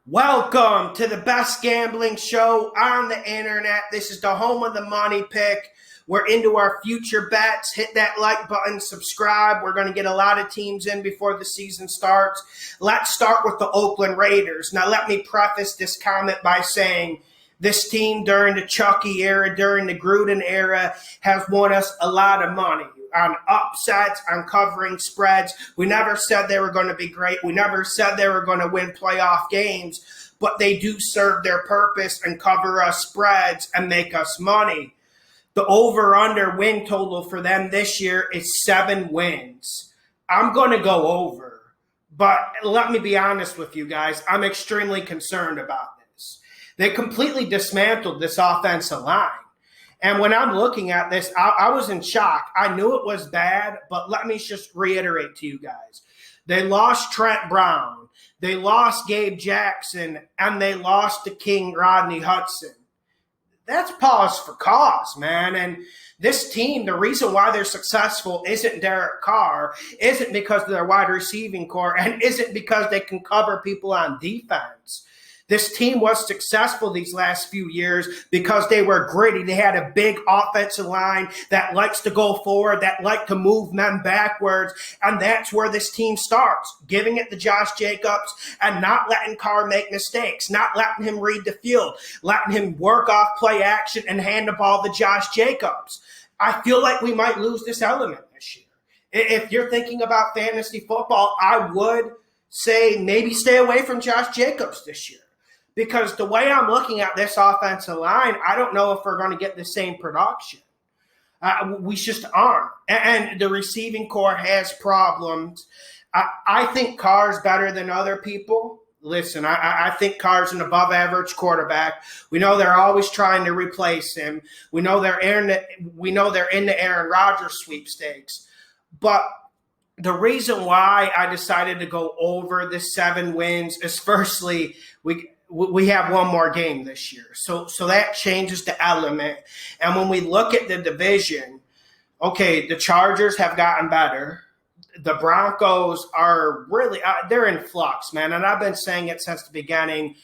Welcome to the best gambling show on the internet. This is the home of the money pick. We're into our future bets. Hit that like button, subscribe. We're going to get a lot of teams in before the season starts. Let's start with the Oakland Raiders. Now, let me preface this comment by saying this team during the Chucky era, during the Gruden era, has won us a lot of money on upsets, on covering spreads. We never said they were going to be great. We never said they were going to win playoff games, but they do serve their purpose and cover us spreads and make us money. The over-under win total for them this year is 7 wins. I'm going to go over, but let me be honest with you guys. I'm extremely concerned about this. They completely dismantled this offensive line. And when I'm looking at this, I was in shock. I knew it was bad, but let me just reiterate to you guys. They lost Trent Brown. They lost Gabe Jackson, and they lost the King Rodney Hudson. That's pause for cause, man. And this team, the reason why they're successful isn't Derek Carr, isn't because of their wide receiving core, and isn't because they can cover people on defense. This team was successful these last few years because they were gritty. They had a big offensive line that likes to go forward, that like to move men backwards, and that's where this team starts, giving it to Josh Jacobs and not letting Carr make mistakes, not letting him read the field, letting him work off play action and hand the ball to Josh Jacobs. I feel like we might lose this element this year. If you're thinking about fantasy football, I would say maybe stay away from Josh Jacobs this year. Because the way I'm looking at this offensive line, I don't know if we're going to get the same production. We just aren't. And the receiving core has problems. I think Carr's better than other people. Listen, I think Carr's an above-average quarterback. We know they're always trying to replace him. We know they're in the Aaron Rodgers sweepstakes. But the reason why I decided to go over the 7 wins is, firstly, we have one more game this year. So that changes the element. And when we look at the division, okay, the Chargers have gotten better. The Broncos are really they're in flux, man. And I've been saying it since the beginning.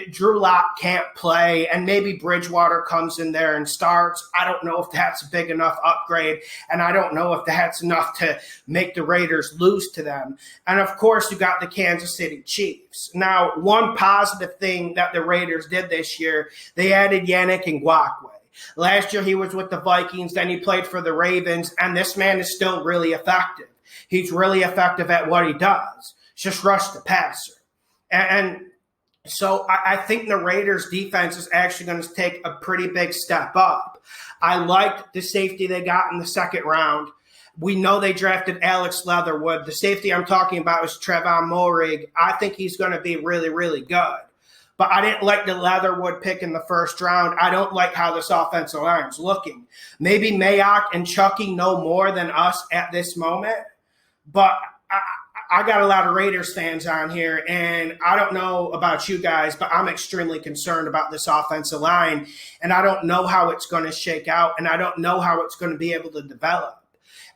Drew Lock can't play, and maybe Bridgewater comes in there and starts. I don't know if that's a big enough upgrade, and I don't know if that's enough to make the Raiders lose to them. And, of course, you got the Kansas City Chiefs. Now, one positive thing that the Raiders did this year, they added Yannick Ngakoue. Last year he was with the Vikings, then he played for the Ravens, and this man is still really effective. He's really effective at what he does, just rush the passer. And so I think the Raiders' defense is actually going to take a pretty big step up. I liked the safety they got in the second round. We know they drafted Alex Leatherwood. The safety I'm talking about is Trevon Moehrig. I think he's going to be really, really good. But I didn't like the Leatherwood pick in the first round. I don't like how this offensive line is looking. Maybe Mayock and Chucky know more than us at this moment, but I got a lot of Raiders fans on here, and I don't know about you guys, but I'm extremely concerned about this offensive line, and I don't know how it's going to shake out, and I don't know how it's going to be able to develop.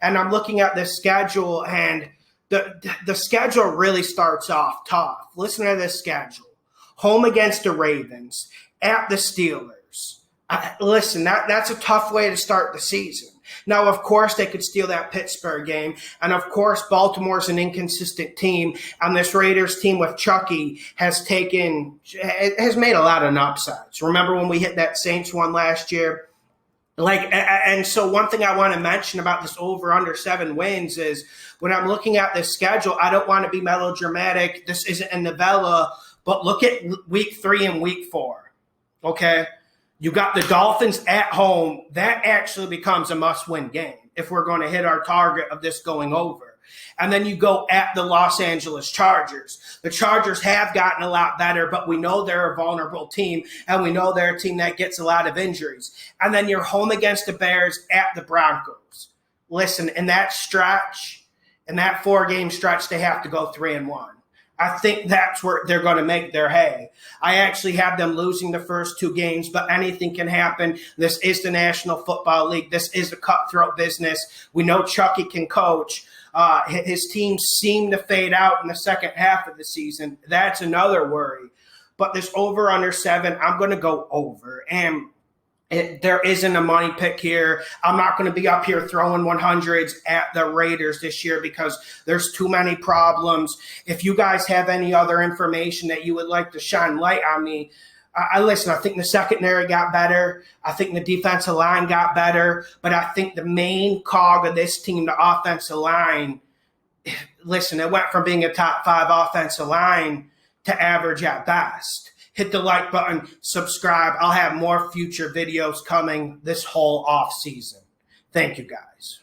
And I'm looking at this schedule, and the schedule really starts off tough. Listen to this schedule. Home against the Ravens, at the Steelers. Listen, that's a tough way to start the season. Now, of course, they could steal that Pittsburgh game. And, of course, Baltimore's an inconsistent team. And this Raiders team with Chucky has made a lot of upsides. Remember when we hit that Saints one last year? And so one thing I want to mention about this over-under 7 wins is when I'm looking at this schedule, I don't want to be melodramatic. This isn't a novella. But look at week 3 and week 4, okay? You got the Dolphins at home. That actually becomes a must-win game if we're going to hit our target of this going over. And then you go at the Los Angeles Chargers. The Chargers have gotten a lot better, but we know they're a vulnerable team, and we know they're a team that gets a lot of injuries. And then you're home against the Bears at the Broncos. Listen, in that 4-game stretch, they have to go 3-1. I think that's where they're going to make their hay. I actually have them losing the first 2 games, but anything can happen. This is the National Football League. This is a cutthroat business. We know Chucky can coach. His teams seem to fade out in the second half of the season. That's another worry. but this over under 7, I'm going to go over. And there isn't a money pick here. I'm not going to be up here throwing 100s at the Raiders this year because there's too many problems. If you guys have any other information that you would like to shine light on me, listen, I think the secondary got better. I think the defensive line got better. But I think the main cog of this team, the offensive line, listen, it went from being a top 5 offensive line to average at best. Hit the like button, subscribe. I'll have more future videos coming this whole off season. Thank you, guys.